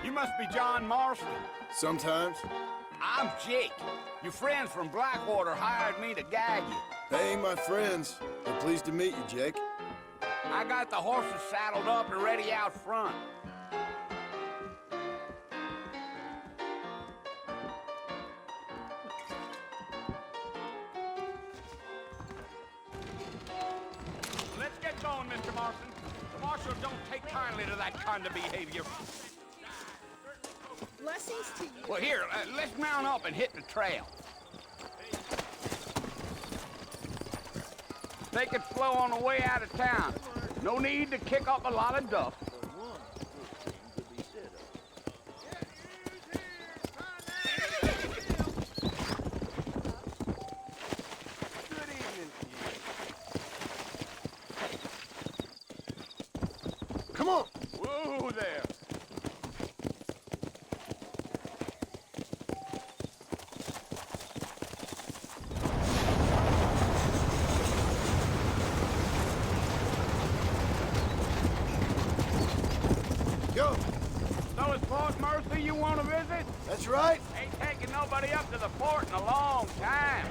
You must be John Marston. Sometimes. I'm Jake. Your friends from Blackwater hired me to guide you. They ain't my friends. They're pleased to meet you, Jake. I got the horses saddled up and ready out front. Let's get going, Mr. Marston. The marshal don't take kindly to that kind of behavior. Blessings to you. Well, here, let's mount up and hit the trail. Take it slow on the way out of town. No need to kick up a lot of dust. Good evening to you. Come on! Whoa there. Go! So it's Fort Mercy you want to visit? That's right. Ain't taking nobody up to the fort in a long time.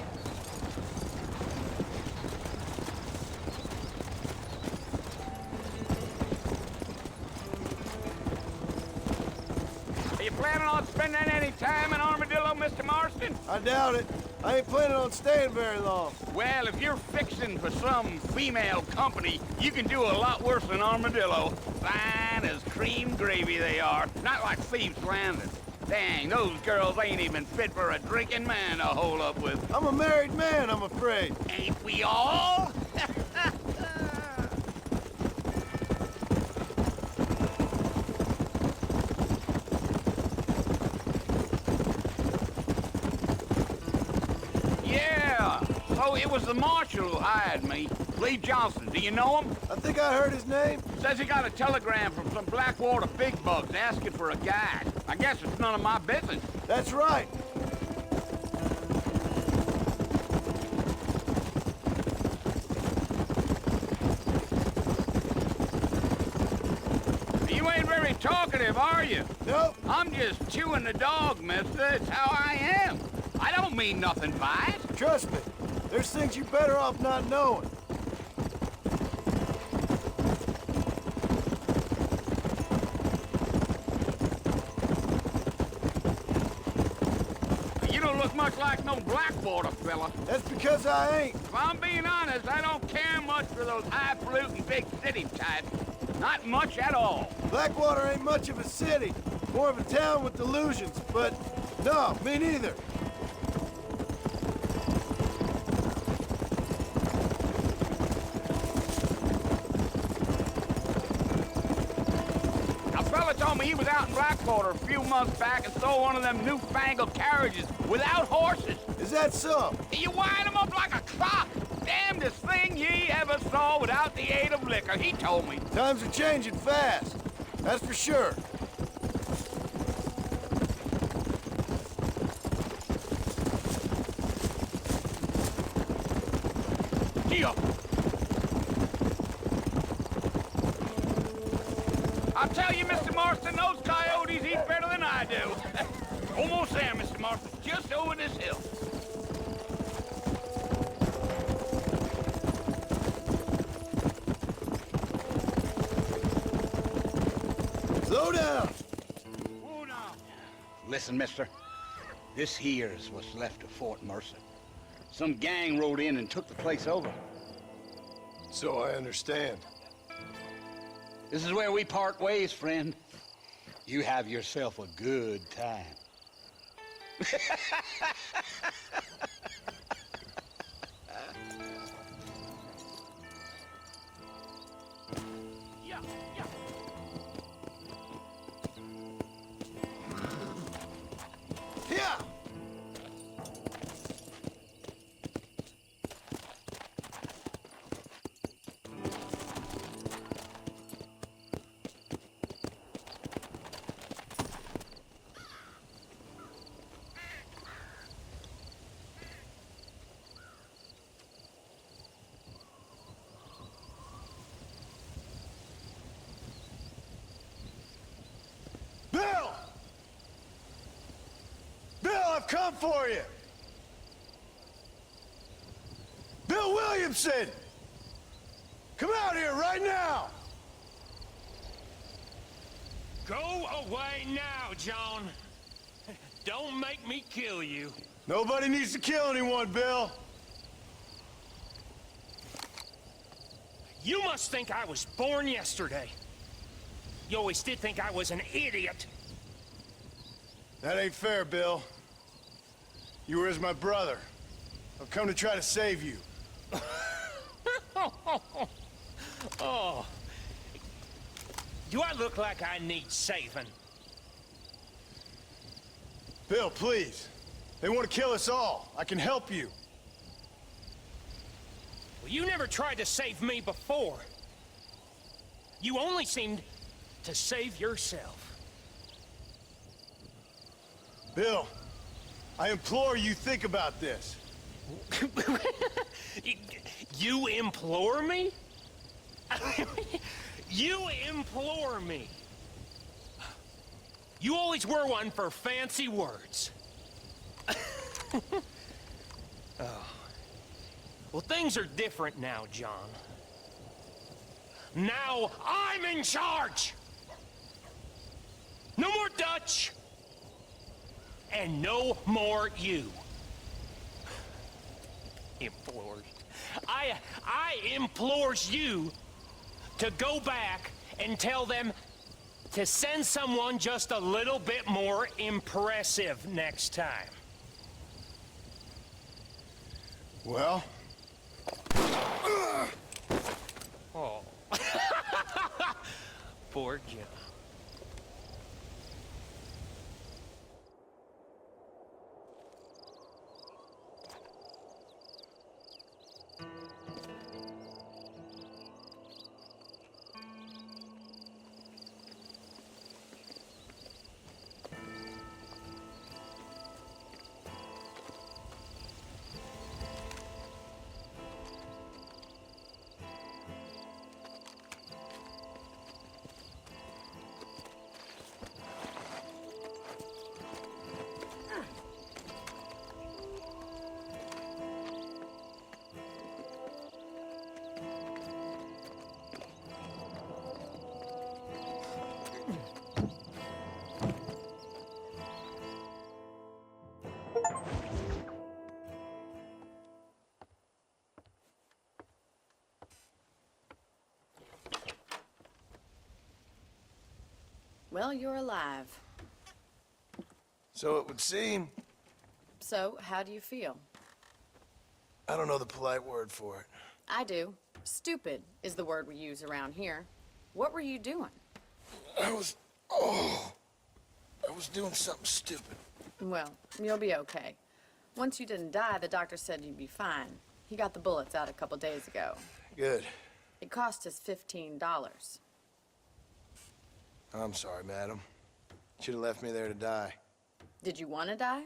Are you planning on spending any time in Armadillo, Mr. Marston? I doubt it. I ain't planning on staying very long. Well, if you're fixing for some female company, you can do a lot worse than Armadillo. Fine as cream gravy they are. Not like Thieves' Landing. Dang, those girls ain't even fit for a drinking man to hole up with. I'm a married man, I'm afraid. Ain't we all? Yeah, so it was the marshal who hired me. Lee Johnson, do you know him? I think I heard his name. Says he got a telegram from some Blackwater big bugs asking for a guide. I guess it's none of my business. That's right. You ain't very talkative, are you? Nope. I'm just chewing the dog, mister. It's how I am. I don't mean nothing by it. Trust me. There's things you're better off not knowing. You don't look much like no Blackwater fella. That's because I ain't. If I'm being honest, I don't care much for those highfalutin big city types. Not much at all. Blackwater ain't much of a city. More of a town with delusions, but no, me neither. A fella told me he was out in Blackwater a few months back and saw one of them newfangled carriages without horses. Is that so? You wind them up like a clock. Damnedest thing ye ever saw without the aid of liquor, he told me. Times are changing fast. That's for sure. Gee up. I'll tell you, Mr. Marston, those coyotes eat better than I do. Almost there, Mr. Marston. Just over this hill. Slow down! Oh, no. Listen, mister. This here's what's left of Fort Mercer. Some gang rode in and took the place over. So I understand. This is where we part ways, friend. You have yourself a good time. Yeah! Bill! Bill, I've come for you! Bill Williamson! Come out here right now! Go away now, John. Don't make me kill you. Nobody needs to kill anyone, Bill. You must think I was born yesterday. You always did think I was an idiot. That ain't fair, Bill. You were as my brother. I've come to try to save you. Oh. Do I look like I need saving? Bill, please. They want to kill us all. I can help you. Well, you never tried to save me before. You only seemed to save yourself. Bill, I implore you think about this. You implore me? You implore me. You always were one for fancy words. Oh. Well, things are different now, John. Now I'm in charge! No more Dutch! And no more you. Implores. I implores you to go back and tell them to send someone just a little bit more impressive next time. Well? Oh. Poor John. Well, you're alive. So it would seem. So, how do you feel? I don't know the polite word for it. I do. Stupid is the word we use around here. What were you doing? I was doing something stupid. Well, you'll be okay. Once you didn't die, the doctor said you'd be fine. He got the bullets out a couple days ago. Good. It cost us $15. I'm sorry, madam. Should have left me there to die. Did you want to die?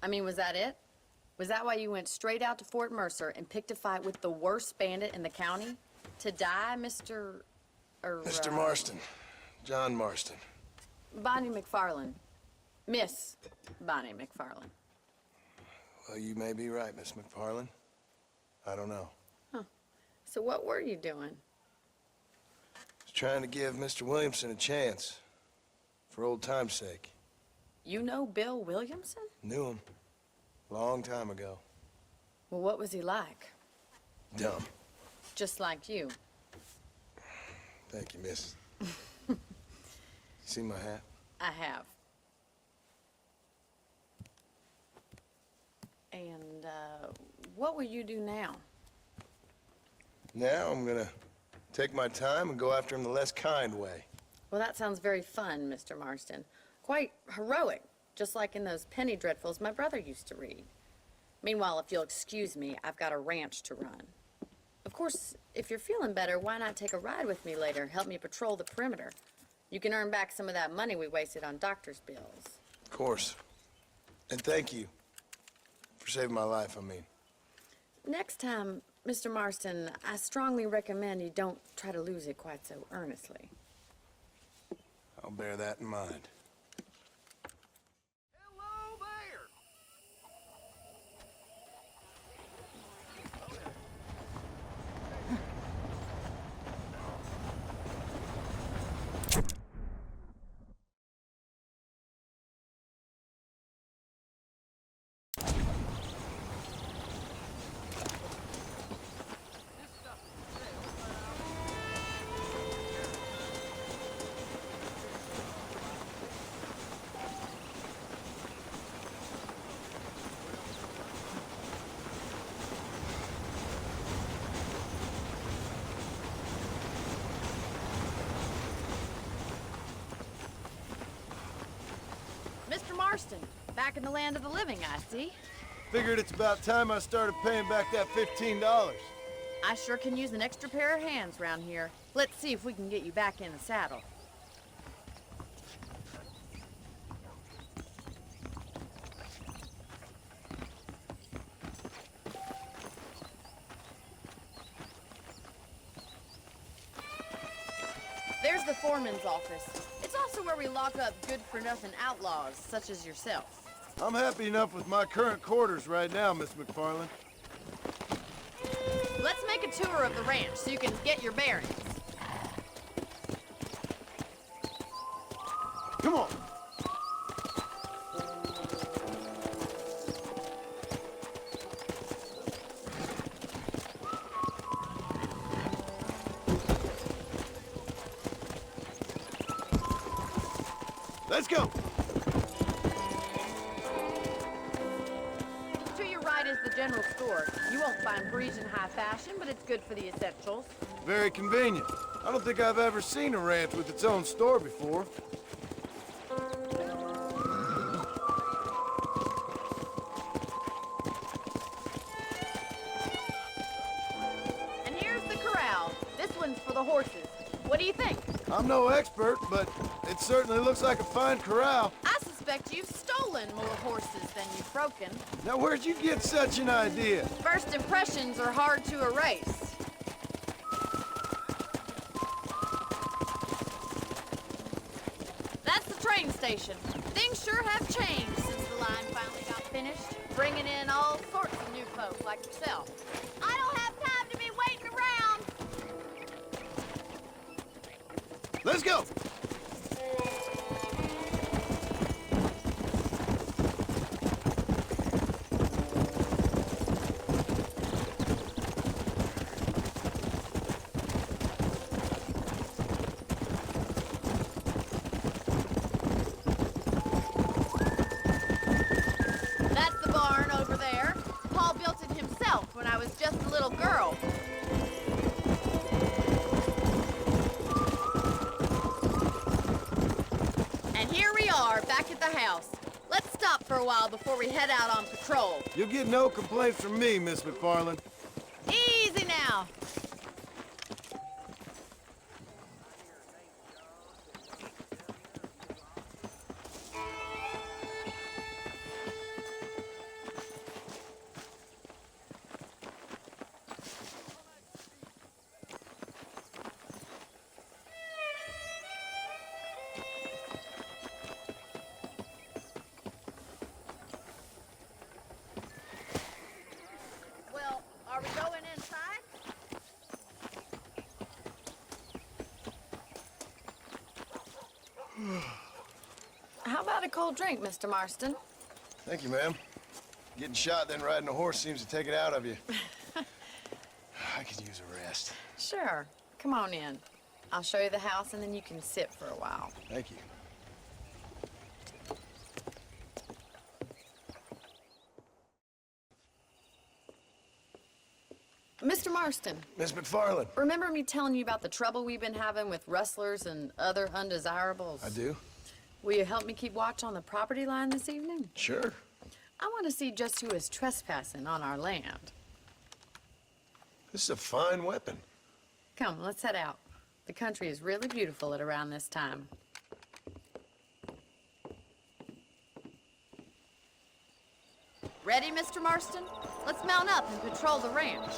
I mean, was that it? Was that why you went straight out to Fort Mercer and picked a fight with the worst bandit in the county? To die, Mr. Mr. Marston. John Marston. Bonnie McFarland. Miss Bonnie McFarland. Well, you may be right, Miss McFarland. I don't know. So what were you doing? I was trying to give Mr. Williamson a chance. for old time's sake. You know Bill Williamson? Knew him. Long time ago. Well, what was he like? Dumb. Just like you. Thank you, miss. You see my hat? I have. And, what will you do now? Now I'm gonna take my time and go after him the less kind way. Well, that sounds very fun, Mr. Marston. Quite heroic, just like in those penny dreadfuls my brother used to read. Meanwhile, if you'll excuse me, I've got a ranch to run. Of course, if you're feeling better, why not take a ride with me later? Help me patrol the perimeter. You can earn back some of that money we wasted on doctor's bills. Of course. And thank you for saving my life, I mean. Next time, Mr. Marston, I strongly recommend you don't try to lose it quite so earnestly. I'll bear that in mind. Hello there! Mr. Marston, back in the land of the living, I see. Figured it's about time I started paying back that $15. I sure can use an extra pair of hands around here. Let's see if we can get you back in the saddle. There's the foreman's office. It's also where we lock up good-for-nothing outlaws, such as yourself. I'm happy enough with my current quarters right now, Miss McFarland. Let's make a tour of the ranch so you can get your bearings. Come on. Let's go. To your right is the general store. You won't find Parisian high fashion, but it's good for the essentials. Very convenient. I don't think I've ever seen a ranch with its own store before. And here's the corral. This one's for the horses. What do you think? I'm no expert, but it certainly looks like a fine corral. I suspect you've stolen more horses than you've broken. Now, where'd you get such an idea? First impressions are hard to erase. That's the train station. Things sure have changed since the line finally got finished, bringing in all sorts of new folk like yourself. I don't have time to be waiting around. Let's go. That's the barn over there. Paul built it himself when I was just a little girl. And here we are, back at the house. Let's stop for a while before we head out on patrol. You'll get no complaints from me, Miss McFarland. Easy now. Well, are we going inside? cold drink, Mr. Marston. Thank you, ma'am. Getting shot, then riding a horse seems to take it out of you. I could use a rest. Sure. Come on in. I'll show you the house, and then you can sit for a while. Thank you. Mr. Marston, Miss McFarland. remember me telling you about the trouble we've been having with rustlers and other undesirables? I do? Will you help me keep watch on the property line this evening? Sure. I want to see just who is trespassing on our land. This is a fine weapon. Come, let's head out. The country is really beautiful at around this time. Ready, Mr. Marston? Let's mount up and patrol the ranch.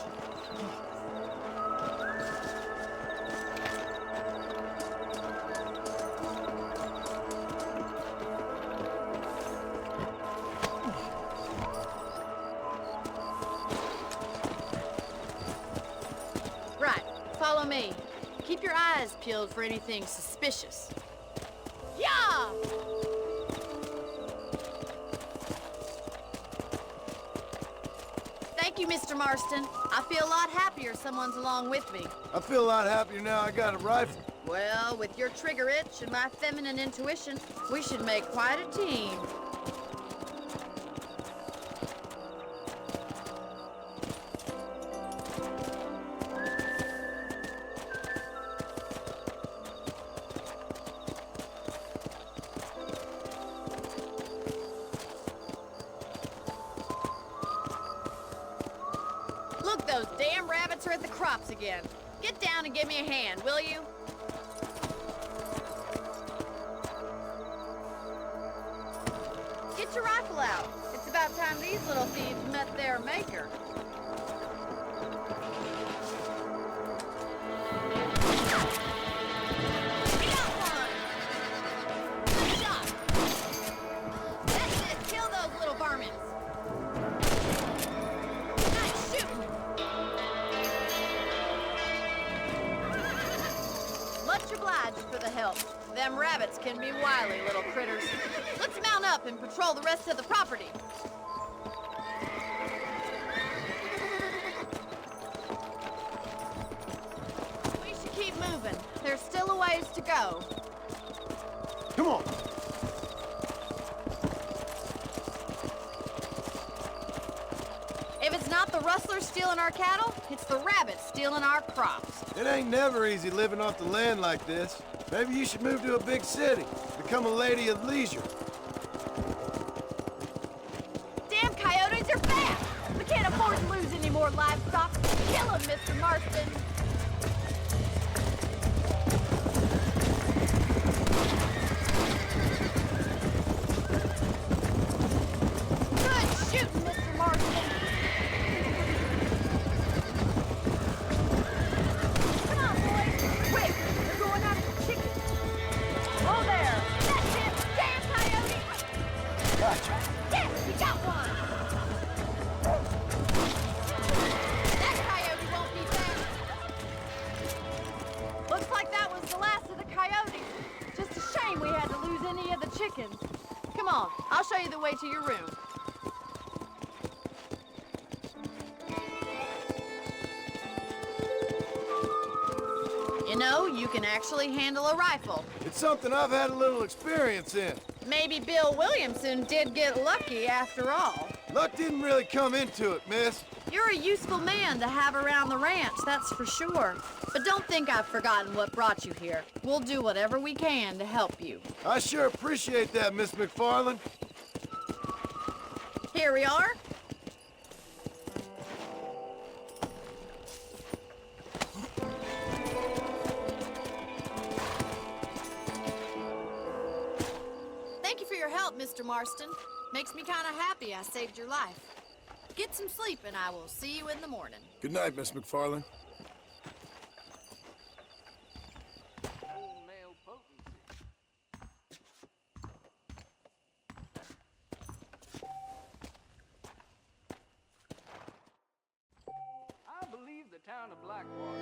Right, follow me. Keep your eyes peeled for anything suspicious. Yeah! Thank you, Mr. Marston. I feel a lot happier someone's along with me. I feel a lot happier now I got a rifle. Well, with your trigger itch and my feminine intuition, we should make quite a team. Look, those damn rabbits are at the crops again. Get down and give me a hand, will you? Get your rifle out. It's about time these little thieves met their maker. Got one! Good shot! That's it! Kill those little varmints! Nice shooting! Much obliged for the help. Them rabbits can be wily little critters. Let's mount up and patrol the rest of the property. We should keep moving. There's still a ways to go. Come on. If it's not the rustlers stealing our cattle, it's the rabbits stealing our crops. It ain't never easy living off the land like this. Maybe you should move to a big city. Become a lady of leisure. Damn coyotes are back! We can't afford to lose any more livestock. Kill them, Mr. Marston. Good shooting, Mr. Marston. Come on, boys. Wait, they're going after the chicken. Oh, there. That's it. Damn coyote. Gotcha. Yes, we got one. That coyote won't be back. Looks like that was the last of the coyotes. Just a shame we had to lose any of the chickens. Come on, I'll show you the way to your room. You know, you can actually handle a rifle. It's something I've had a little experience in. Maybe Bill Williamson did get lucky after all. Luck didn't really come into it, miss. You're a useful man to have around the ranch, that's for sure. But don't think I've forgotten what brought you here. We'll do whatever we can to help you. I sure appreciate that, Miss McFarland. Here we are. Thank you for your help, Mr. Marston. Makes me kind of happy I saved your life. Get some sleep and I will see you in the morning. Good night, Miss McFarland. I believe the town of Blackwater.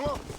Come on.